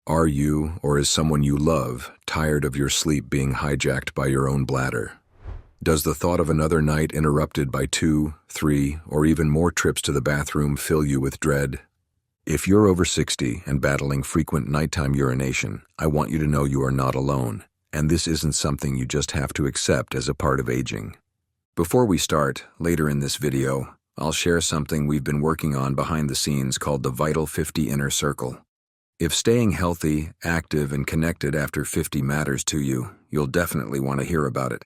Are you, or is someone you love, tired of your sleep being hijacked by your own bladder? Does the thought of another night interrupted by 2, 3, or even more trips to the bathroom fill you with dread? If you're over 60 and battling frequent nighttime urination, I want you to know you are not alone, and this isn't something you just have to accept as a part of aging. Before we start, later in this video, I'll share something we've been working on behind the scenes called the Vital 50 Inner Circle. If staying healthy, active, and connected after 50 matters to you, you'll definitely want to hear about it.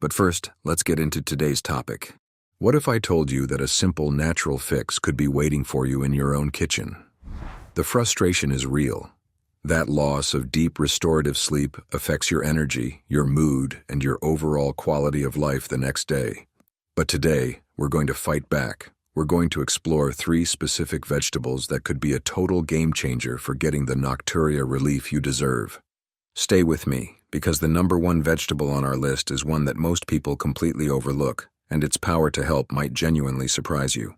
But first, let's get into today's topic. What if I told you that a simple, natural fix could be waiting for you in your own kitchen? The frustration is real. That loss of deep restorative sleep affects your energy, your mood, and your overall quality of life the next day. But today, we're going to fight back. We're going to explore 3 specific vegetables that could be a total game changer for getting the nocturia relief you deserve. Stay with me, because the #1 vegetable on our list is one that most people completely overlook, and its power to help might genuinely surprise you.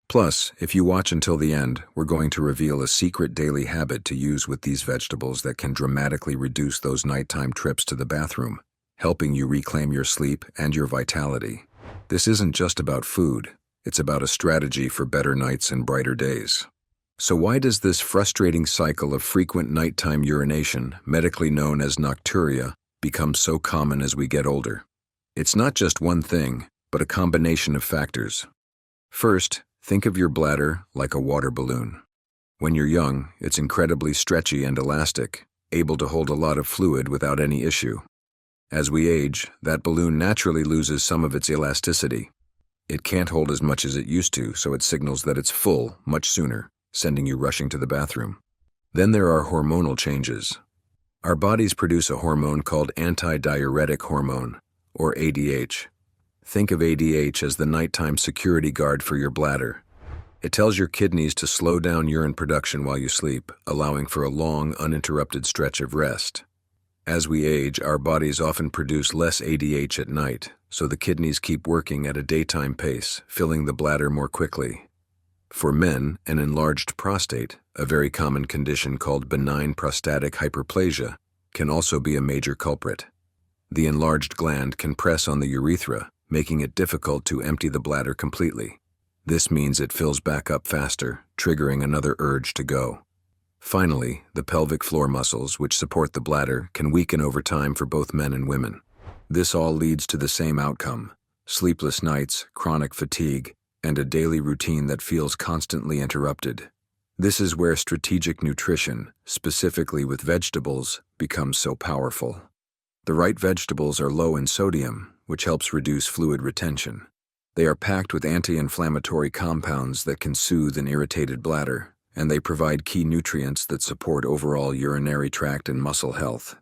Plus, if you watch until the end, we're going to reveal a secret daily habit to use with these vegetables that can dramatically reduce those nighttime trips to the bathroom, helping you reclaim your sleep and your vitality. This isn't just about food. It's about a strategy for better nights and brighter days. So why does this frustrating cycle of frequent nighttime urination, medically known as nocturia, become so common as we get older? It's not just one thing, but a combination of factors. First, think of your bladder like a water balloon. When you're young, it's incredibly stretchy and elastic, able to hold a lot of fluid without any issue. As we age, that balloon naturally loses some of its elasticity. It can't hold as much as it used to, so it signals that it's full much sooner, sending you rushing to the bathroom. Then there are hormonal changes. Our bodies produce a hormone called antidiuretic hormone, or ADH. Think of ADH as the nighttime security guard for your bladder. It tells your kidneys to slow down urine production while you sleep, allowing for a long, uninterrupted stretch of rest. As we age, our bodies often produce less ADH at night, so the kidneys keep working at a daytime pace, filling the bladder more quickly. For men, an enlarged prostate, a very common condition called benign prostatic hyperplasia, can also be a major culprit. The enlarged gland can press on the urethra, making it difficult to empty the bladder completely. This means it fills back up faster, triggering another urge to go. Finally, the pelvic floor muscles, which support the bladder, can weaken over time for both men and women. This all leads to the same outcome: sleepless nights, chronic fatigue, and a daily routine that feels constantly interrupted. This is where strategic nutrition, specifically with vegetables, becomes so powerful. The right vegetables are low in sodium, which helps reduce fluid retention. They are packed with anti-inflammatory compounds that can soothe an irritated bladder, and they provide key nutrients that support overall urinary tract and muscle health.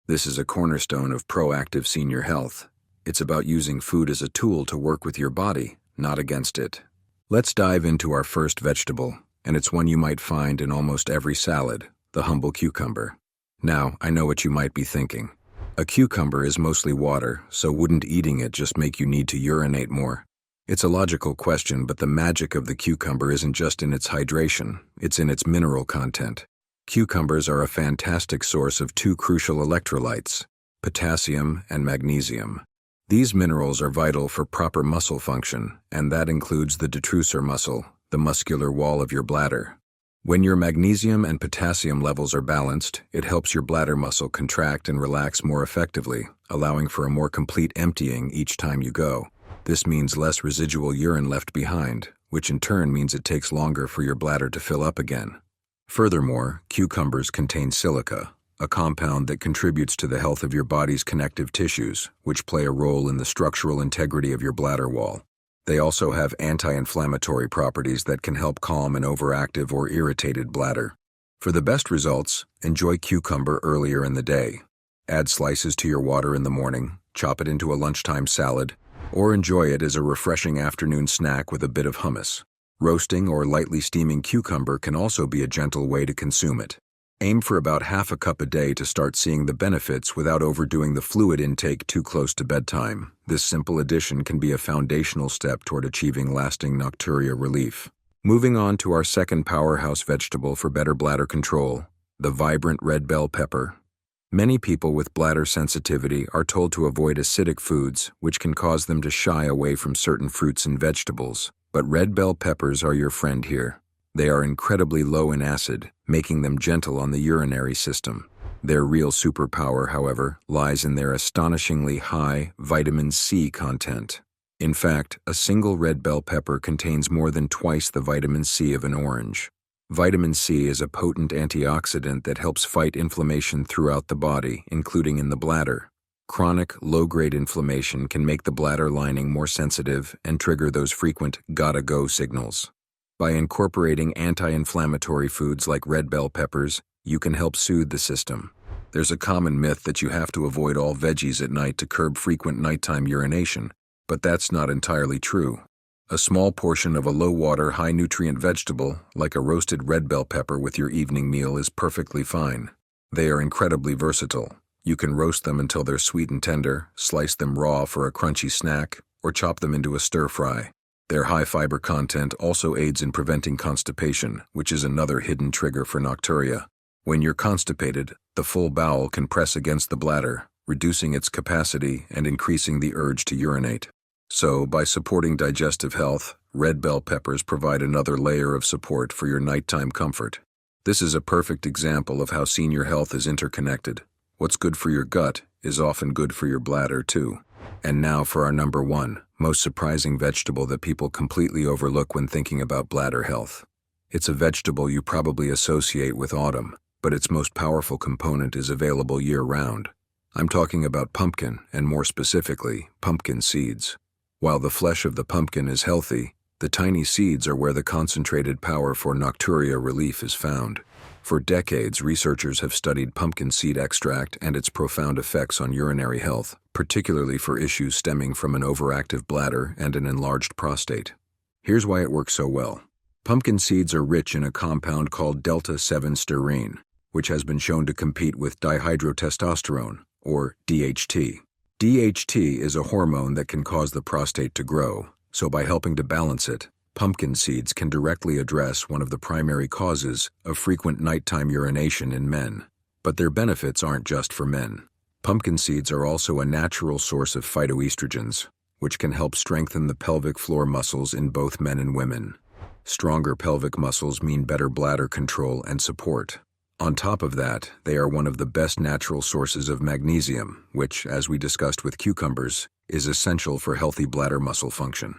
This is a cornerstone of proactive senior health. It's about using food as a tool to work with your body, not against it. Let's dive into our first vegetable, and it's one you might find in almost every salad: the humble cucumber. Now, I know what you might be thinking. A cucumber is mostly water, so wouldn't eating it just make you need to urinate more? It's a logical question, but the magic of the cucumber isn't just in its hydration, it's in its mineral content. Cucumbers are a fantastic source of 2 crucial electrolytes, potassium and magnesium. These minerals are vital for proper muscle function, and that includes the detrusor muscle, the muscular wall of your bladder. When your magnesium and potassium levels are balanced, it helps your bladder muscle contract and relax more effectively, allowing for a more complete emptying each time you go. This means less residual urine left behind, which in turn means it takes longer for your bladder to fill up again. Furthermore, cucumbers contain silica, a compound that contributes to the health of your body's connective tissues, which play a role in the structural integrity of your bladder wall. They also have anti-inflammatory properties that can help calm an overactive or irritated bladder. For the best results, enjoy cucumber earlier in the day. Add slices to your water in the morning, chop it into a lunchtime salad, or enjoy it as a refreshing afternoon snack with a bit of hummus. Roasting or lightly steaming cucumber can also be a gentle way to consume it. Aim for about half a cup a day to start seeing the benefits without overdoing the fluid intake too close to bedtime. This simple addition can be a foundational step toward achieving lasting nocturia relief. Moving on to our second powerhouse vegetable for better bladder control, The vibrant red bell pepper. Many people with bladder sensitivity are told to avoid acidic foods, which can cause them to shy away from certain fruits and vegetables. But red bell peppers are your friend here. They are incredibly low in acid, making them gentle on the urinary system. Their real superpower, however, lies in their astonishingly high vitamin C content. In fact, a single red bell pepper contains more than twice the vitamin C of an orange. Vitamin C is a potent antioxidant that helps fight inflammation throughout the body, including in the bladder. Chronic, low-grade inflammation can make the bladder lining more sensitive and trigger those frequent gotta-go signals. By incorporating anti-inflammatory foods like red bell peppers, you can help soothe the system. There's a common myth that you have to avoid all veggies at night to curb frequent nighttime urination, but that's not entirely true. A small portion of a low-water, high-nutrient vegetable, like a roasted red bell pepper with your evening meal, is perfectly fine. They are incredibly versatile. You can roast them until they're sweet and tender, slice them raw for a crunchy snack, or chop them into a stir-fry. Their high fiber content also aids in preventing constipation, which is another hidden trigger for nocturia. When you're constipated, the full bowel can press against the bladder, reducing its capacity and increasing the urge to urinate. So, by supporting digestive health, red bell peppers provide another layer of support for your nighttime comfort. This is a perfect example of how senior health is interconnected. What's good for your gut is often good for your bladder, too. And now for our number one, most surprising vegetable that people completely overlook when thinking about bladder health. It's a vegetable you probably associate with autumn, but its most powerful component is available year-round. I'm talking about pumpkin, and more specifically, pumpkin seeds. While the flesh of the pumpkin is healthy, the tiny seeds are where the concentrated power for nocturia relief is found. For decades, researchers have studied pumpkin seed extract and its profound effects on urinary health, particularly for issues stemming from an overactive bladder and an enlarged prostate. Here's why it works so well. Pumpkin seeds are rich in a compound called delta-7-sterine, which has been shown to compete with dihydrotestosterone, or DHT. DHT is a hormone that can cause the prostate to grow, so by helping to balance it, pumpkin seeds can directly address one of the primary causes of frequent nighttime urination in men. But their benefits aren't just for men. Pumpkin seeds are also a natural source of phytoestrogens, which can help strengthen the pelvic floor muscles in both men and women. Stronger pelvic muscles mean better bladder control and support. On top of that, they are one of the best natural sources of magnesium, which, as we discussed with cucumbers, is essential for healthy bladder muscle function.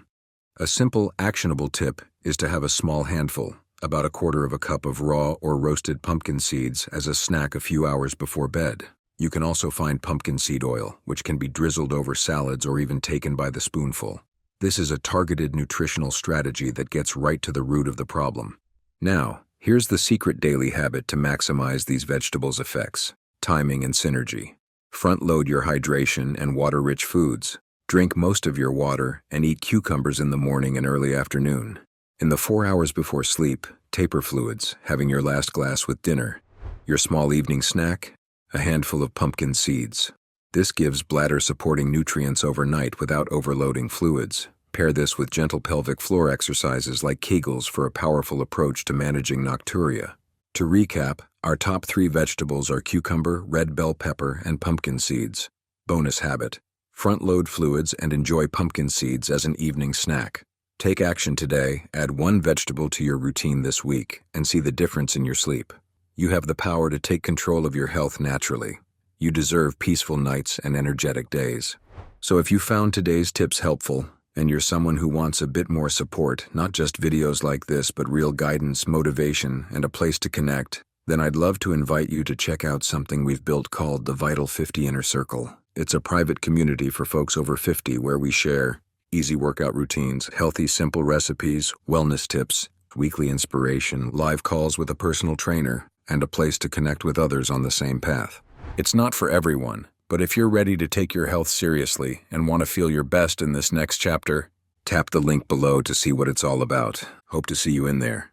A simple, actionable tip is to have a small handful, about 1/4 cup of raw or roasted pumpkin seeds as a snack a few hours before bed. You can also find pumpkin seed oil, which can be drizzled over salads or even taken by the spoonful. This is a targeted nutritional strategy that gets right to the root of the problem. Now, here's the secret daily habit to maximize these vegetables' effects: timing and synergy. Front-load your hydration and water-rich foods. Drink most of your water and eat cucumbers in the morning and early afternoon. In the 4 hours before sleep, taper fluids, having your last glass with dinner. Your small evening snack, a handful of pumpkin seeds. This gives bladder-supporting nutrients overnight without overloading fluids. Pair this with gentle pelvic floor exercises like Kegels for a powerful approach to managing nocturia. To recap, our top 3 vegetables are cucumber, red bell pepper, and pumpkin seeds. Bonus habit: front-load fluids and enjoy pumpkin seeds as an evening snack. Take action today, add 1 vegetable to your routine this week, and see the difference in your sleep. You have the power to take control of your health naturally. You deserve peaceful nights and energetic days. So if you found today's tips helpful, and you're someone who wants a bit more support, not just videos like this, but real guidance, motivation, and a place to connect, then I'd love to invite you to check out something we've built called the Vital 50 Inner Circle. It's a private community for folks over 50 where we share easy workout routines, healthy, simple recipes, wellness tips, weekly inspiration, live calls with a personal trainer, and a place to connect with others on the same path. It's not for everyone, but if you're ready to take your health seriously and want to feel your best in this next chapter, tap the link below to see what it's all about. Hope to see you in there.